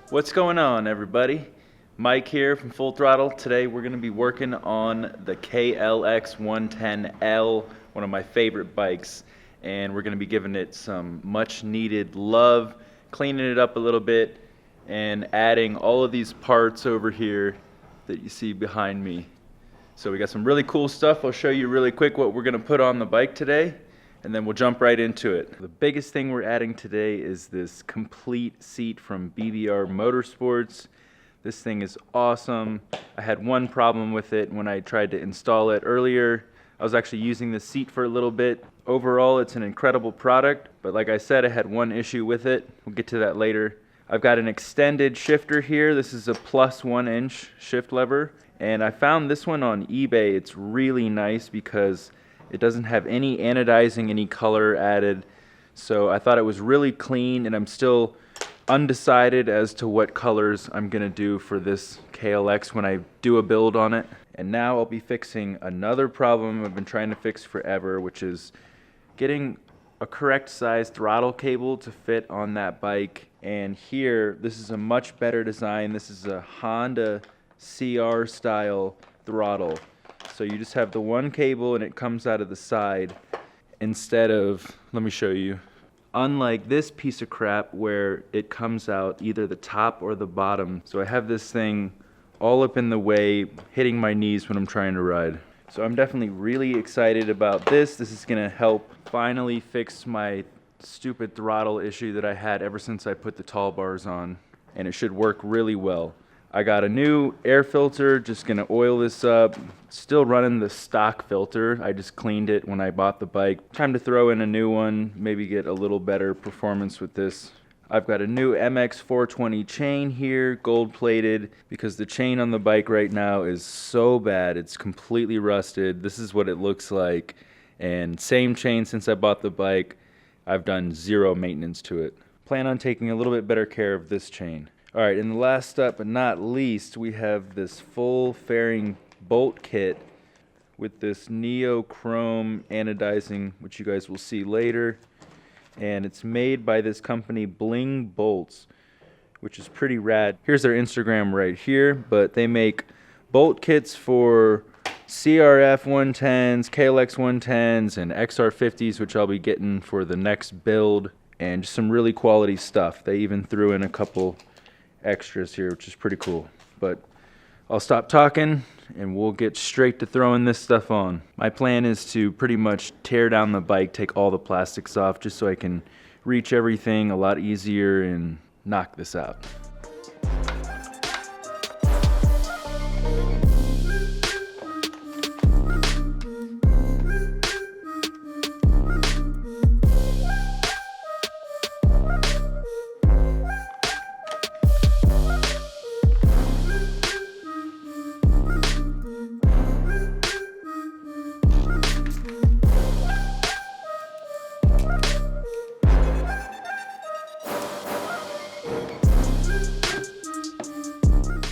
What's going on, everybody? Mike here from Full Throttle. Today we're going to be working on the KLX110L, one of my favorite bikes, and we're going to be giving it some much needed love, cleaning it up a little bit, and adding all of these parts over here that you see behind me. So we got some really cool stuff. I'll show you really quick what we're going to put on the bike today, and then we'll jump right into it. The biggest thing we're adding today is this complete seat from BBR Motorsports. This thing is awesome. I had one problem with it when I tried to install it earlier. I was actually using this seat for a little bit. Overall, it's an incredible product, but like I said, I had one issue with it. We'll get to that later. I've got an extended shifter here. This is a +1 inch shift lever, and I found this one on eBay. It's really nice because it doesn't have any anodizing, any color added. So I thought it was really clean, and I'm still undecided as to what colors I'm gonna do for this KLX when I do a build on it. And now I'll be fixing another problem I've been trying to fix forever, which is getting a correct size throttle cable to fit on that bike. And here, this is a much better design. This is a Honda CR style throttle. So you just have the one cable and it comes out of the side instead of, let me show you, unlike this piece of crap where it comes out either the top or the bottom. So I have this thing all up in the way, hitting my knees when I'm trying to ride. So I'm definitely really excited about this. This is gonna help finally fix my stupid throttle issue that I had ever since I put the tall bars on, and it should work really well. I got a new air filter, just gonna oil this up. Still running the stock filter. I just cleaned it when I bought the bike. Time to throw in a new one, maybe get a little better performance with this. I've got a new MX420 chain here, gold plated, because the chain on the bike right now is so bad. It's completely rusted. This is what it looks like. And same chain since I bought the bike. I've done zero maintenance to it. Plan on taking a little bit better care of this chain. All right, and the last up but not least, we have this full fairing bolt kit with this neochrome anodizing, which you guys will see later. And it's made by this company Bling Bolts, which is pretty rad. Here's their Instagram right here, but they make bolt kits for CRF 110s, KLX 110s, and XR50s, which I'll be getting for the next build, and just some really quality stuff. They even threw in a couple extras here, which is pretty cool. But I'll stop talking and we'll get straight to throwing this stuff on. My plan is to pretty much tear down the bike, take all the plastics off, just so I can reach everything a lot easier and knock this out.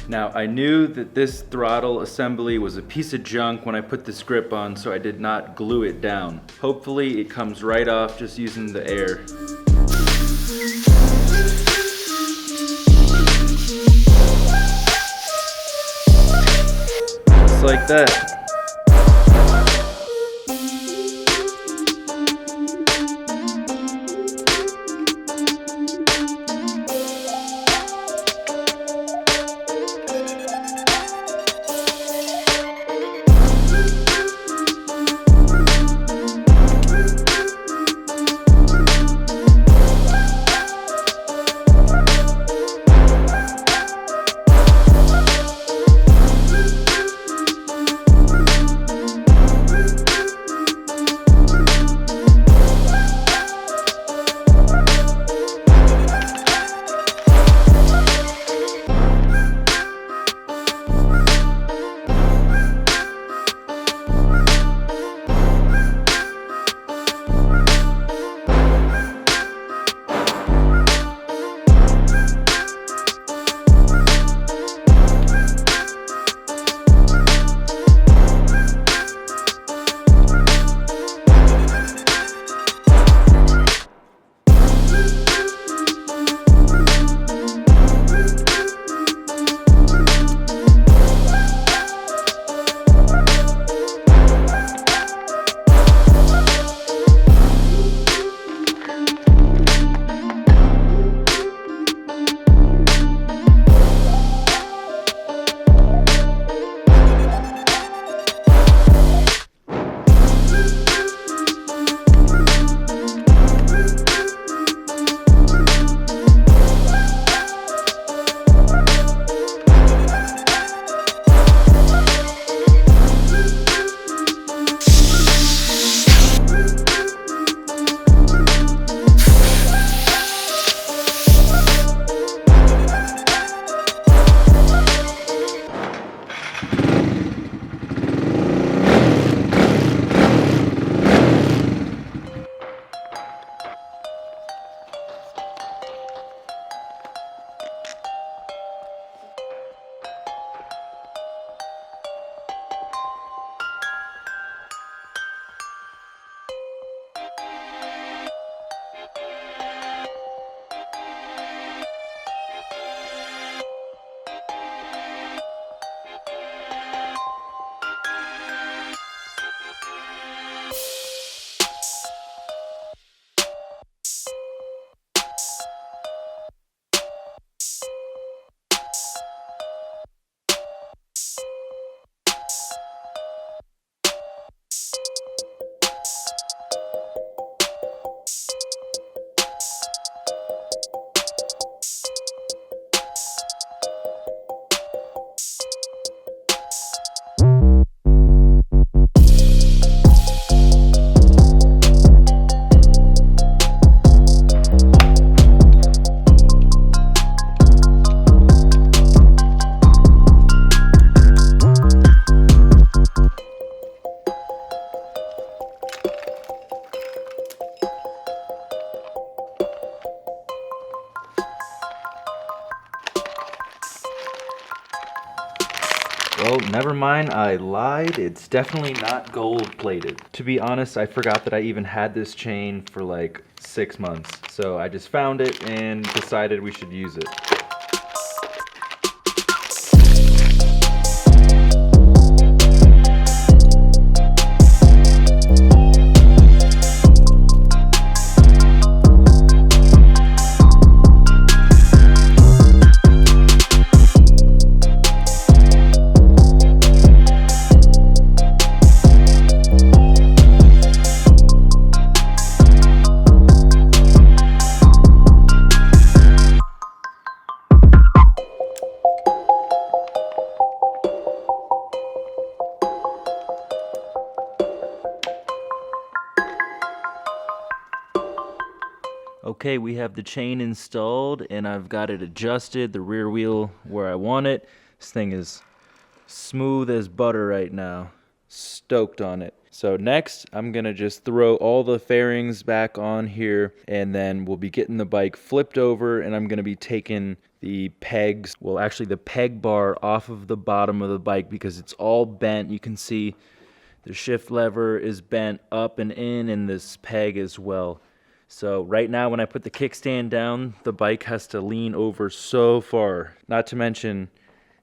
Now, I knew that this throttle assembly was a piece of junk when I put this grip on, so I did not glue it down. Hopefully it comes right off just using the air. Just like that. Well, never mind, I lied. It's definitely not gold plated. To be honest, I forgot that I even had this chain for like 6 months. So I just found it and decided we should use it. Okay, we have the chain installed and I've got it adjusted, the rear wheel where I want it. This thing is smooth as butter right now. Stoked on it. So next, I'm gonna just throw all the fairings back on here and then we'll be getting the bike flipped over and I'm gonna be taking the pegs, well actually the peg bar off of the bottom of the bike because it's all bent. You can see the shift lever is bent up and in and this peg as well. So right now when I put the kickstand down, the bike has to lean over so far. Not to mention,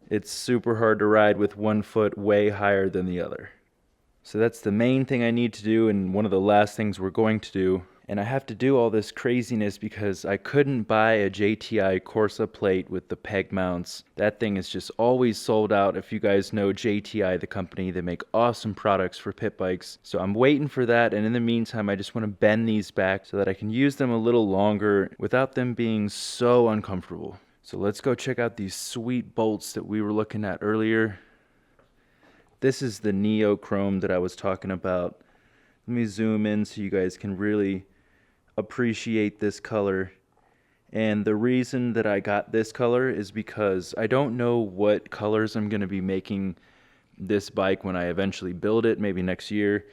it's super hard to ride with one foot way higher than the other. So that's the main thing I need to do and one of the last things we're going to do. And I have to do all this craziness because I couldn't buy a JTI Corsa plate with the peg mounts. That thing is just always sold out. If you guys know JTI, the company, they make awesome products for pit bikes. So I'm waiting for that, and in the meantime, I just want to bend these back so that I can use them a little longer without them being so uncomfortable. So let's go check out these sweet bolts that we were looking at earlier. This is the neochrome that I was talking about. Let me zoom in so you guys can really appreciate this color. And the reason that I got this color is because I don't know what colors I'm going to be making this bike when I eventually build it, maybe next year.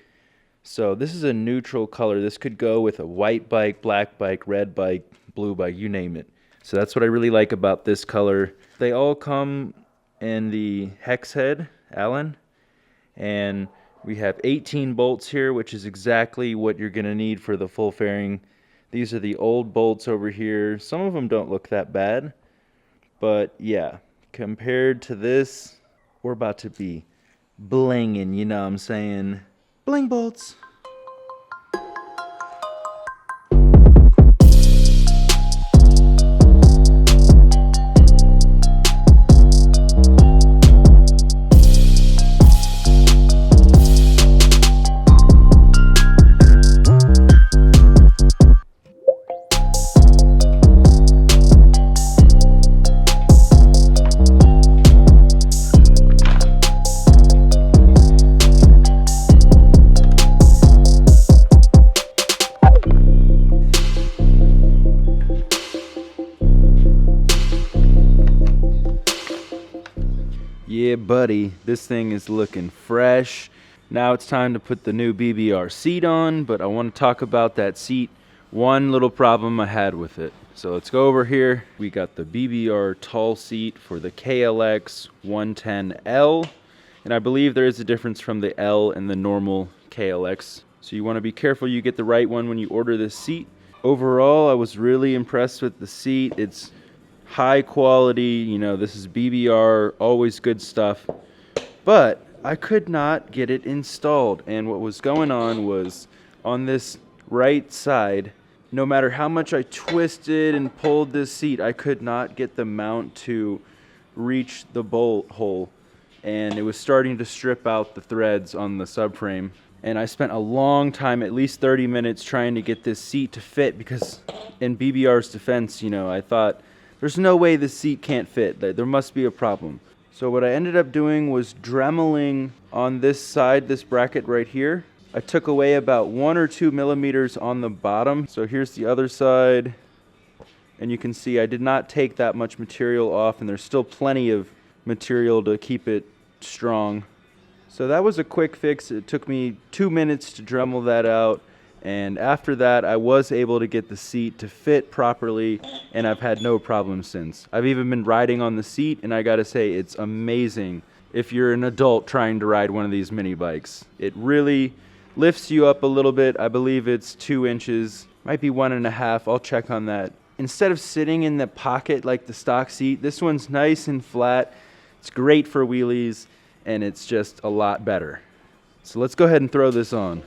So this is a neutral color. This could go with a white bike, black bike, red bike, blue bike, you name it. So that's what I really like about this color. They all come in the hex head Allen, and we have 18 bolts here, which is exactly what you're going to need for the full fairing. These are the old bolts over here. Some of them don't look that bad, but yeah, compared to this, we're about to be blinging, you know what I'm saying? Bling bolts. Yeah, buddy, this thing is looking fresh. Now it's time to put the new BBR seat on, but I want to talk about that seat. One little problem I had with it. So let's go over here. We got the BBR tall seat for the KLX110L, and I believe there is a difference from the L and the normal KLX. So you want to be careful you get the right one when you order this seat. Overall, I was really impressed with the seat. It's high quality, you know, this is BBR, always good stuff. But I could not get it installed, and what was going on was on this right side, no matter how much I twisted and pulled this seat, I could not get the mount to reach the bolt hole. and it was starting to strip out the threads on the subframe. And I spent a long time, at least 30 minutes, trying to get this seat to fit, because in BBR's defense, you know, I thought there's no way this seat can't fit. There must be a problem. So what I ended up doing was dremeling on this side, this bracket right here. I took away about 1 or 2 millimeters on the bottom. So here's the other side. And you can see I did not take that much material off, and there's still plenty of material to keep it strong. So that was a quick fix. It took me 2 minutes to Dremel that out. And after that, I was able to get the seat to fit properly, and I've had no problems since. I've even been riding on the seat, and I gotta say, it's amazing if you're an adult trying to ride one of these mini bikes. It really lifts you up a little bit. I believe it's 2 inches, might be 1.5. I'll check on that. Instead of sitting in the pocket like the stock seat, this one's nice and flat. It's great for wheelies, and it's just a lot better. So let's go ahead and throw this on.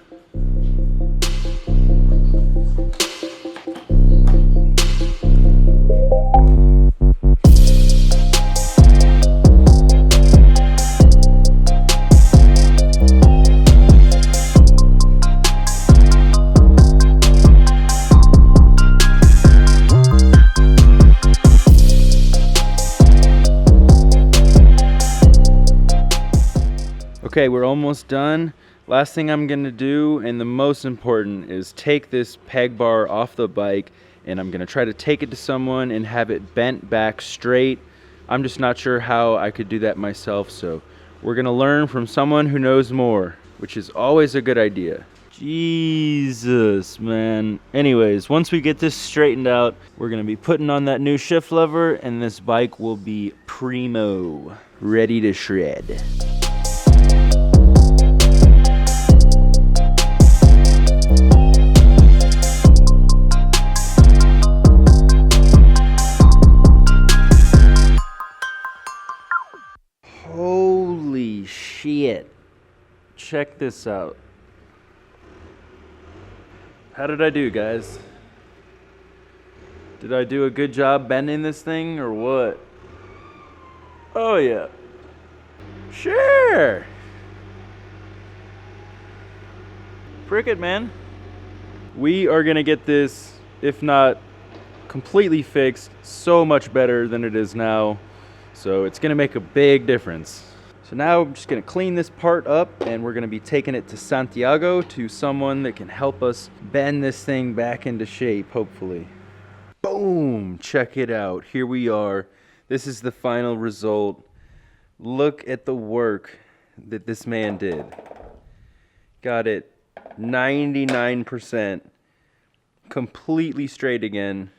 Okay, we're almost done. Last thing I'm gonna do, and the most important, is take this peg bar off the bike, and I'm gonna try to take it to someone and have it bent back straight. I'm just not sure how I could do that myself, so we're gonna learn from someone who knows more, which is always a good idea. Jesus, man. Anyways, once we get this straightened out, we're gonna be putting on that new shift lever, and this bike will be primo, ready to shred. Holy shit. Check this out. How did I do, guys? Did I do a good job bending this thing or what? Oh yeah. Sure. Frick it, man. We are gonna get this, if not completely fixed, so much better than it is now. So it's gonna make a big difference. So now I'm just gonna clean this part up, and we're gonna be taking it to Santiago to someone that can help us bend this thing back into shape, hopefully. Boom, check it out. Here we are. This is the final result. Look at the work that this man did. Got it 99% completely straight again.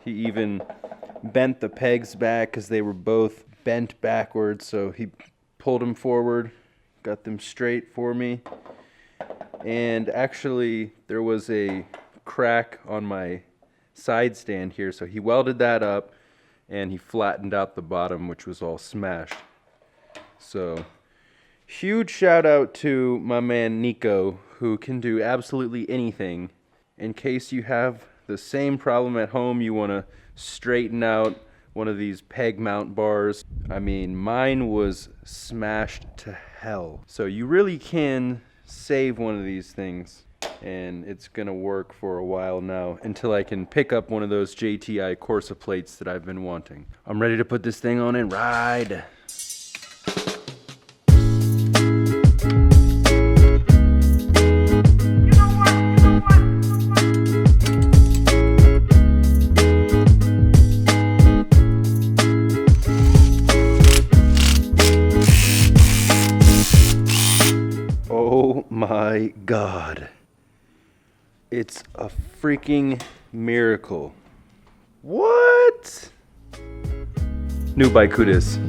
He even bent the pegs back because they were both bent backwards, so he pulled them forward, got them straight for me. And actually there was a crack on my side stand here, so he welded that up and he flattened out the bottom, which was all smashed. So huge shout out to my man Nico, who can do absolutely anything. In case you have the same problem at home, you want to straighten out one of these peg mount bars. I mean, mine was smashed to hell. So you really can save one of these things, and it's gonna work for a while now until I can pick up one of those JTI Corsa plates that I've been wanting. I'm ready to put this thing on and ride. Oh my God. It's a freaking miracle. What? New bike Kudis.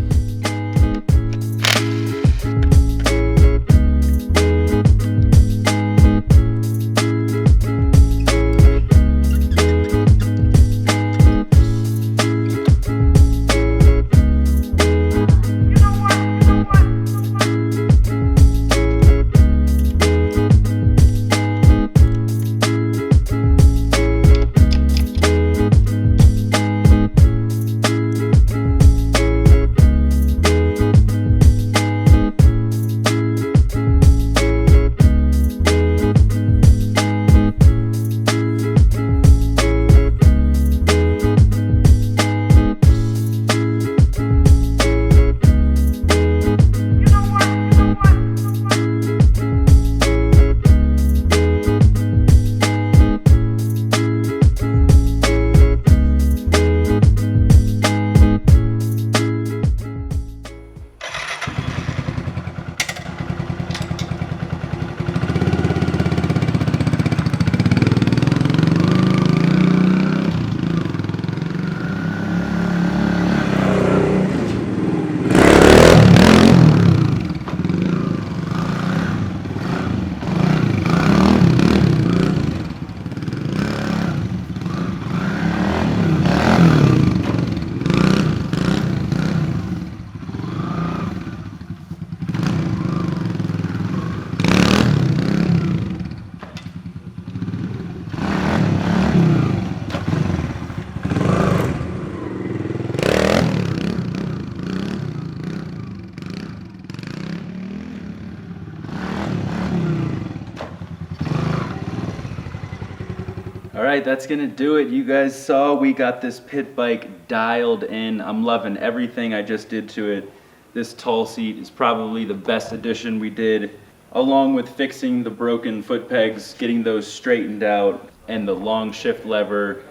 All right, that's gonna do it. You guys saw we got this pit bike dialed in. I'm loving everything I just did to it. This tall seat is probably the best addition we did, along with fixing the broken foot pegs, getting those straightened out, and the long shift lever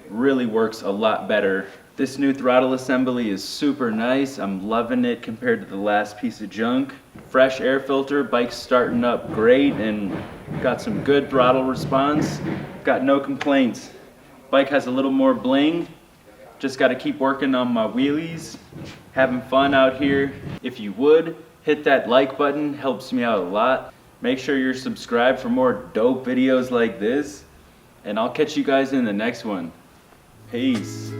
really works a lot better. This new throttle assembly is super nice. I'm loving it compared to the last piece of junk. Fresh air filter, bike's starting up great, and got some good throttle response. Got no complaints. Bike has a little more bling. Just got to keep working on my wheelies. Having fun out here. If you would, hit that like button, helps me out a lot. Make sure you're subscribed for more dope videos like this. And I'll catch you guys in the next one. Peace.